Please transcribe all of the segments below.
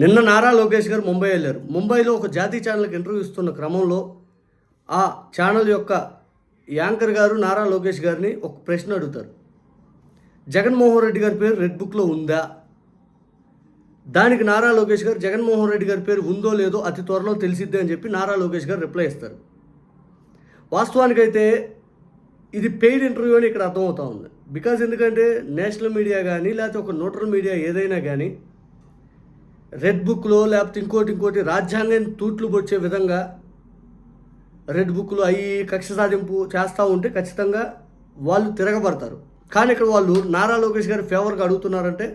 నిన్న నారా లోకేష్ గారు ముంబై వెళ్ళారు. ముంబైలో ఒక జాతీయ ఛానల్కి ఇంటర్వ్యూ ఇస్తున్న క్రమంలో ఆ ఛానల్ యొక్క యాంకర్ గారు నారా లోకేష్ గారిని ఒక ప్రశ్న అడుగుతారు. జగన్మోహన్ రెడ్డి గారి పేరు రెడ్ బుక్లో ఉందా? దానికి నారా లోకేష్ గారు జగన్మోహన్ రెడ్డి గారి పేరు ఉందో లేదో అతి త్వరలో తెలిసిద్ది అని చెప్పి నారా లోకేష్ గారు రిప్లై ఇస్తారు. వాస్తవానికైతే ఇది పెయిడ్ ఇంటర్వ్యూ అని ఇక్కడ అర్థమవుతా ఉంది. బికాజ్ ఎందుకంటే నేషనల్ మీడియా కానీ లేకపోతే ఒక న్యూట్రల్ మీడియా ఏదైనా కానీ రెడ్ బుక్లో లేకపోతే ఇంకోటి రాజ్యాంగం తూట్లు పొచ్చే విధంగా రెడ్ బుక్లో అవి కక్ష సాధింపు చేస్తూ ఉంటే ఖచ్చితంగా వాళ్ళు తిరగబడతారు. కానీ ఇక్కడ వాళ్ళు నారా లోకేష్ గారి ఫేవర్గా అడుగుతున్నారంటే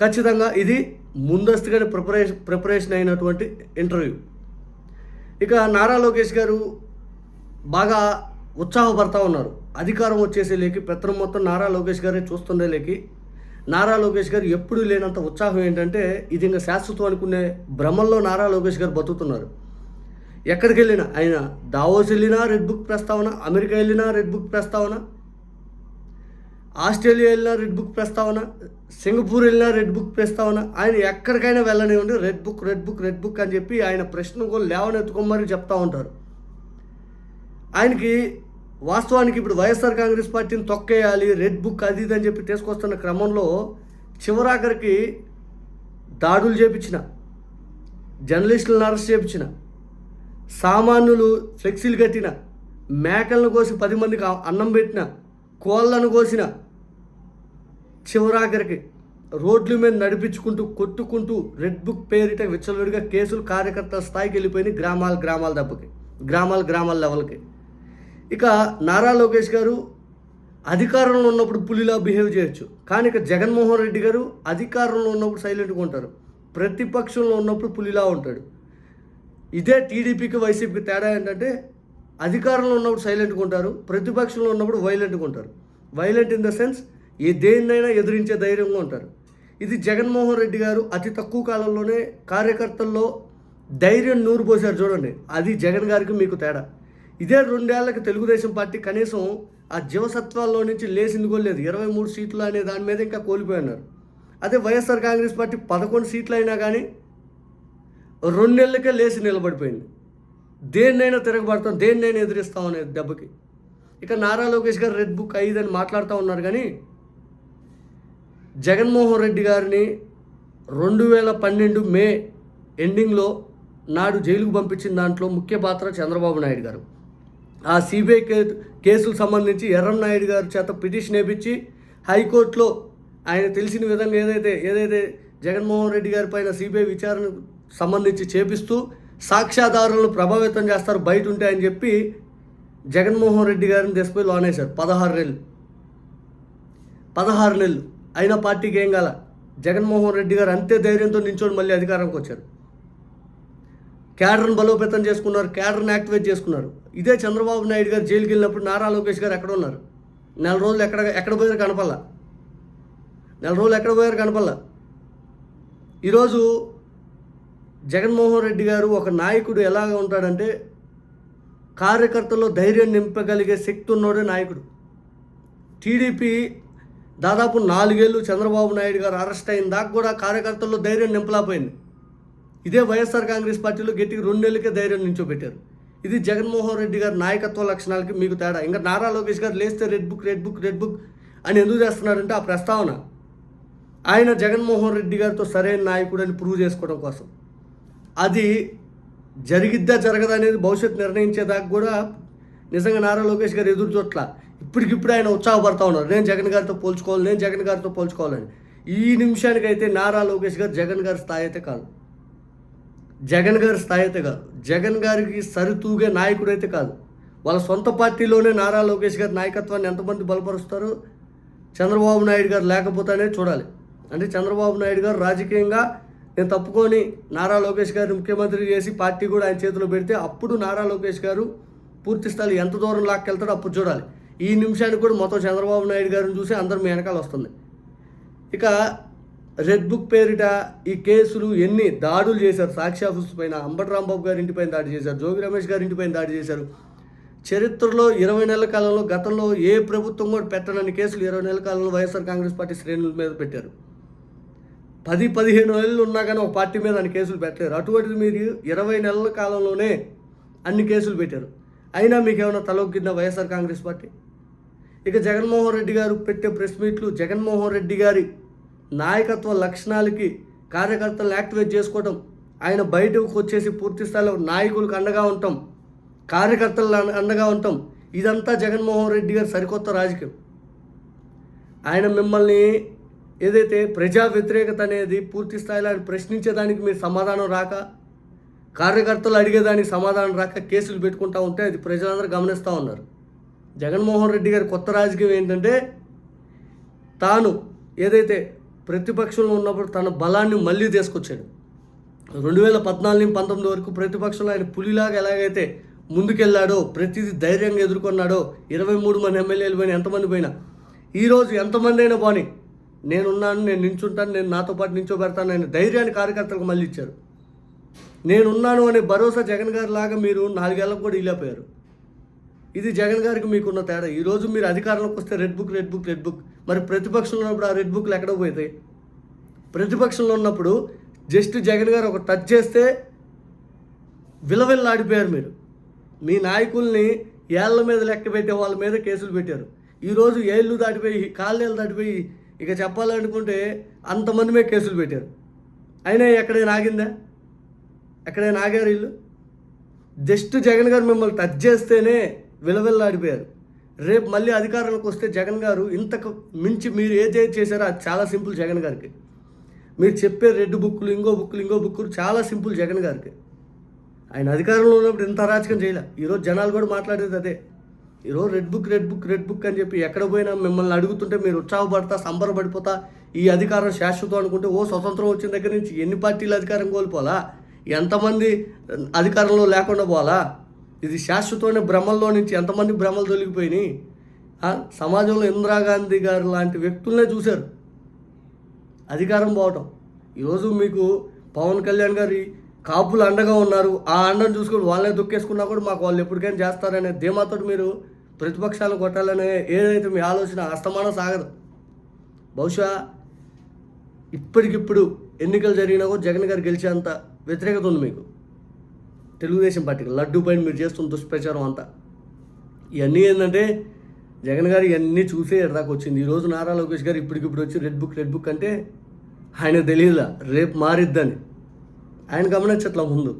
ఖచ్చితంగా ఇది ముందస్తుగానే ప్రిపరేషన్ అయినటువంటి ఇంటర్వ్యూ. ఇక నారా లోకేష్ గారు బాగా ఉత్సాహపడతా ఉన్నారు. అధికారం వచ్చేసే లేకి పెత్తనం మొత్తం నారా లోకేష్ గారే చూస్తుండే లేకి నారా లోకేష్ గారు ఎప్పుడు లేనంత ఉత్సాహం ఏంటంటే ఇది ఇంకా శాశ్వతం అనుకునే భ్రమంలో నారా లోకేష్ గారు బతుకుతున్నారు. ఎక్కడికి వెళ్ళినా ఆయన దావోస్ వెళ్ళినా రెడ్ బుక్ ప్రస్తావన, అమెరికా వెళ్ళినా రెడ్ బుక్ ప్రస్తావన, ఆస్ట్రేలియా వెళ్ళినా రెడ్ బుక్ ప్రస్తావన, సింగపూర్ వెళ్ళినా రెడ్ బుక్ ప్రస్తావన. ఆయన ఎక్కడికైనా వెళ్ళనివ్వండి రెడ్ బుక్ అని చెప్పి ఆయన ప్రశ్న కూడా లేవనెత్తుకోమని చెప్తా ఉంటారు. ఆయనకి వాస్తవానికి ఇప్పుడు వైఎస్ఆర్ కాంగ్రెస్ పార్టీని తొక్కేయాలి, రెడ్ బుక్ అది ఇది అని చెప్పి తీసుకొస్తున్న క్రమంలో చివరాఖరికి దాడులు చేపించిన, జర్నలిస్టులను అరెస్ట్ చేపించిన, సామాన్యులు ఫ్లెక్సీలు కట్టిన, మేకలను కోసి 10 మందికి అన్నం పెట్టిన, కోళ్ళను కోసిన, చివరాఖరికి రోడ్ల మీద నడిపించుకుంటూ కొట్టుకుంటూ రెడ్ బుక్ పేరిట విచ్చలవిడిగా కేసులు కార్యకర్తల స్థాయికి వెళ్ళిపోయినాయి, గ్రామాల దెబ్బకి, గ్రామాల లెవెల్కి. ఇక నారా లోకేష్ గారు అధికారంలో ఉన్నప్పుడు పులిలా బిహేవ్ చేయొచ్చు, కానీ ఇక జగన్మోహన్ రెడ్డి గారు అధికారంలో ఉన్నప్పుడు సైలెంట్గా ఉంటారు, ప్రతిపక్షంలో ఉన్నప్పుడు పులిలా ఉంటాడు. ఇదే టీడీపీకి వైసీపీకి తేడా ఏంటంటే అధికారంలో ఉన్నప్పుడు సైలెంట్గా ఉంటారు, ప్రతిపక్షంలో ఉన్నప్పుడు వైలెంట్గా ఉంటారు. వైలెంట్ ఇన్ ద సెన్స్ దేన్నైనా ఎదిరించే ధైర్యంగా ఉంటారు. ఇది జగన్మోహన్ రెడ్డి గారు అతి తక్కువ కాలంలోనే కార్యకర్తల్లో ధైర్యం నూరు పోసారు చూడండి, అది జగన్ గారికి మీకు తేడా. ఇదే 2 ఏళ్ళకి తెలుగుదేశం పార్టీ కనీసం ఆ జీవసత్వాల్లో నుంచి లేచింది కూడా లేదు. 23 సీట్లు అనే దాని మీద ఇంకా కోల్పోయినారు. అదే వైఎస్ఆర్ కాంగ్రెస్ పార్టీ 11 సీట్లు అయినా కానీ 2 నెలలకే లేచి నిలబడిపోయింది. దేన్నైనా తిరగబడతాం, దేన్నైనా ఎదిరిస్తాం అనే దెబ్బకి. ఇక నారా లోకేష్ గారు రెడ్ బుక్ అయ్యిదని మాట్లాడుతూ ఉన్నారు. కానీ జగన్మోహన్ రెడ్డి గారిని 2012 మే ఎండింగ్లో నాడు జైలుకు పంపించిన దాంట్లో ముఖ్య పాత్ర చంద్రబాబు నాయుడు గారు. ఆ సిబిఐ కేసులకు సంబంధించి ఎర్రంనాయుడు గారి చేత పిటిషన్ వేయించి హైకోర్టులో ఆయన తెలిసిన విధంగా ఏదైతే జగన్మోహన్ రెడ్డి గారి పైన సిబిఐ విచారణ సంబంధించి చేపిస్తూ సాక్ష్యాధారాలను ప్రభావితం చేస్తారు బయట ఉంటే అని చెప్పి జగన్మోహన్ రెడ్డి గారిని దేశపోయి లోనేశారు. 16 నెలలు అయినా పార్టీకి ఏం కాల. జగన్మోహన్ రెడ్డి గారు అంతే ధైర్యంతో నించోని మళ్ళీ అధికారంకి వచ్చారు. క్యాడర్ను బలోపేతం చేసుకున్నారు, క్యాడర్ని యాక్టివేట్ చేసుకున్నారు. ఇదే చంద్రబాబు నాయుడు గారు జైలుకి వెళ్ళినప్పుడు నారా లోకేష్ గారు ఎక్కడ ఉన్నారు? 4 రోజులు ఎక్కడ పోయారు కనపల్లా. 4 రోజులు ఎక్కడ పోయారు కనపల్లా. ఈరోజు జగన్మోహన్ రెడ్డి గారు ఒక నాయకుడు ఎలాగ ఉంటాడంటే కార్యకర్తల్లో ధైర్యం నింపగలిగే శక్తి ఉన్నోడే నాయకుడు. టీడీపీ దాదాపు 4 ఏళ్ళు చంద్రబాబు నాయుడు గారు అరెస్ట్ అయిన దాకా కూడా కార్యకర్తల్లో ధైర్యం నింపలేకపోయింది. ఇదే వైఎస్ఆర్ కాంగ్రెస్ పార్టీలో గట్టిగా 2 నెలలకే ధైర్యం నించోబెట్టారు. ఇది జగన్మోహన్ రెడ్డి గారి నాయకత్వ లక్షణాలకి మీకు తేడా. ఇంకా నారా లోకేష్ గారు లేస్తే రెడ్ బుక్ అని ఎందుకు చేస్తున్నారంటే ఆ ప్రస్తావన ఆయన జగన్మోహన్ రెడ్డి గారితో సరైన నాయకుడు అని ప్రూవ్ చేసుకోవడం కోసం. అది జరిగిద్దా జరగదా అనేది భవిష్యత్తు నిర్ణయించేదాకా కూడా నిజంగా నారా లోకేష్ గారు ఎదురు చూట్ల. ఇప్పటికిప్పుడు ఆయన ఉత్సాహపడతా ఉన్నారు, నేను జగన్ గారితో పోల్చుకోవాలని. ఈ నిమిషానికైతే నారా లోకేష్ గారు జగన్ గారి స్థాయి అయితే కాదు, జగన్ గారికి సరితూగే నాయకుడు అయితే కాదు. వాళ్ళ సొంత పార్టీలోనే నారా లోకేష్ గారి నాయకత్వాన్ని ఎంతమంది బలపరుస్తారో చంద్రబాబు నాయుడు గారు లేకపోతేనే చూడాలి. అంటే చంద్రబాబు నాయుడు గారు రాజకీయంగా నేను తప్పుకొని నారా లోకేష్ గారిని ముఖ్యమంత్రి చేసి పార్టీ కూడా ఆయన చేతిలో పెడితే అప్పుడు నారా లోకేష్ గారు పూర్తి స్థాయి ఎంత దూరం లాక్కెళ్తాడో అప్పుడు చూడాలి. ఈ నిమిషానికి కూడా మొత్తం చంద్రబాబు నాయుడు గారిని చూసి అందరూ మీ వెనకాల వస్తుంది. ఇక రెడ్ బుక్ పేరిట ఈ కేసులు ఎన్ని దాడులు చేశారు. సాక్షి ఆఫీస్ పైన, అంబటి రాంబాబు గారి ఇంటిపైన దాడి చేశారు, జోగి రమేష్ గారి ఇంటిపైన దాడి చేశారు. చరిత్రలో 20 నెలల కాలంలో గతంలో ఏ ప్రభుత్వం కూడా పెట్టనన్ని కేసులు 20 నెలల కాలంలో వైఎస్ఆర్ కాంగ్రెస్ పార్టీ శ్రేణుల మీద పెట్టారు. 10-15 నెలలు ఉన్నా కానీ ఒక పార్టీ మీద అన్ని కేసులు పెట్టలేరు. అటువంటిది మీరు 20 నెలల కాలంలోనే అన్ని కేసులు పెట్టారు. అయినా మీకు ఏమైనా తలొగ్గిందా వైఎస్ఆర్ కాంగ్రెస్ పార్టీ? ఇక జగన్మోహన్ రెడ్డి గారు పెట్టే ప్రెస్ మీట్లు, జగన్మోహన్ రెడ్డి గారి నాయకత్వ లక్షణాలకి కార్యకర్తలను యాక్టివేట్ చేసుకోవటం, ఆయన బయటకు వచ్చేసి పూర్తి స్థాయిలో నాయకులకు అండగా ఉంటాం, కార్యకర్తలు అండగా ఉంటాం, ఇదంతా జగన్మోహన్ రెడ్డి గారు సరికొత్త రాజకీయం. ఆయన మిమ్మల్ని ఏదైతే ప్రజా వ్యతిరేకత అనేది పూర్తి స్థాయిలో ఆయన ప్రశ్నించేదానికి మీరు సమాధానం రాక, కార్యకర్తలు అడిగేదానికి సమాధానం రాక కేసులు పెట్టుకుంటూ ఉంటే అది ప్రజలందరూ గమనిస్తూ ఉన్నారు. జగన్మోహన్ రెడ్డి గారి కొత్త రాజకీయం ఏంటంటే, తాను ఏదైతే ప్రతిపక్షంలో ఉన్నప్పుడు తన బలాన్ని మళ్ళీ తీసుకొచ్చాడు. 2014-19 వరకు ప్రతిపక్షంలో ఆయన పులిలాగా ఎలాగైతే ముందుకెళ్ళాడో, ప్రతిదీ ధైర్యంగా ఎదుర్కొన్నాడో, 23 మంది ఎమ్మెల్యేలు పోయినా, ఎంతమంది పోయినా, ఈరోజు ఎంతమంది అయినా పోనీ నేనున్నాను, నేను నించుంటాను, నేను నాతో పాటు నించోబెడతాను అనే ధైర్యాన్ని కార్యకర్తలకు మళ్ళీ ఇచ్చారు. నేనున్నాను అనే భరోసా జగన్ గారి లాగా మీరు 4 ఏళ్ళకు కూడా ఇళ్ళపోయారు. ఇది జగన్ గారికి మీకున్న తేడా. ఈరోజు మీరు అధికారంలోకి వస్తే రెడ్ బుక్. మరి ప్రతిపక్షంలో ఉన్నప్పుడు ఆ రెడ్ బుక్లు ఎక్కడ పోతాయి? ప్రతిపక్షంలో ఉన్నప్పుడు జస్ట్ జగన్ గారు ఒక టచ్ చేస్తే విలవిల్లాడిపోయారు మీరు. మీ నాయకుల్ని ఏళ్ల మీద లెక్క పెట్టే వాళ్ళ మీద కేసులు పెట్టారు. ఈరోజు ఏళ్ళు దాటిపోయి, కాళ్ళేళ్ళు దాటిపోయి, ఇక చెప్పాలనుకుంటే అంతమంది మీద కేసులు పెట్టారు. అయినా ఎక్కడైనా ఆగిందా? ఎక్కడైనా ఆగారు వీళ్ళు? జస్ట్ జగన్ గారు మిమ్మల్ని టచ్ చేస్తేనే విలవిల్లాడిపోయారు. రేపు మళ్ళీ అధికారంలోకి వస్తే జగన్ గారు ఇంతకు మించి మీరు ఏదైతే చేశారో అది చాలా సింపుల్ జగన్ గారికి. మీరు చెప్పే రెడ్ బుక్లు, ఇంకో బుక్కులు చాలా సింపుల్ జగన్ గారికి. ఆయన అధికారంలో ఉన్నప్పుడు ఇంత అరాచకం చేయలే. ఈరోజు జనాలు కూడా మాట్లాడేది అదే. ఈరోజు రెడ్ బుక్ అని చెప్పి ఎక్కడ పోయినా మిమ్మల్ని అడుగుతుంటే మీరు ఉత్సాహపడతా, సంబరపడిపోతా, ఈ అధికారం శాశ్వతం అనుకుంటే, స్వతంత్రం వచ్చిన దగ్గర నుంచి ఎన్ని పార్టీలు అధికారం కోల్పోవాలా, ఎంతమంది అధికారంలో లేకుండా పోవాలా, ఇది శాశ్వతమైన భ్రమల్లో నుంచి ఎంతమంది భ్రమలు తొలగిపోయినాయి. సమాజంలో ఇందిరాగాంధీ గారు లాంటి వ్యక్తులనే చూశారు అధికారం పోవటం. ఈరోజు మీకు పవన్ కళ్యాణ్ గారి కాపులు అండగా ఉన్నారు. ఆ అండను చూసుకొని వాళ్ళనే దుక్కేసుకున్నా కూడా మాకు వాళ్ళు ఎప్పటికైనా చేస్తారనే ధీమాతో మీరు ప్రతిపక్షాలను కొట్టాలనే ఏదైతే మీ ఆలోచన అస్తమానం సాగదు. బహుశా ఇప్పటికిప్పుడు ఎన్నికలు జరిగినా కూడా జగన్ గారు గెలిచేంత వ్యతిరేకత ఉంది మీకు తెలుగుదేశం పార్టీకి. లడ్డూ పైన మీరు చేస్తున్న దుష్ప్రచారం అంతా ఇవన్నీ ఏంటంటే జగన్ గారు ఇవన్నీ చూసే ఎడదాకా వచ్చింది. ఈరోజు నారా లోకేష్ గారు ఇప్పటికిప్పుడు వచ్చి రెడ్ బుక్ అంటే ఆయన తెలియదులా రేపు మారిద్దని ఆయన గమనించట్లా ముందు.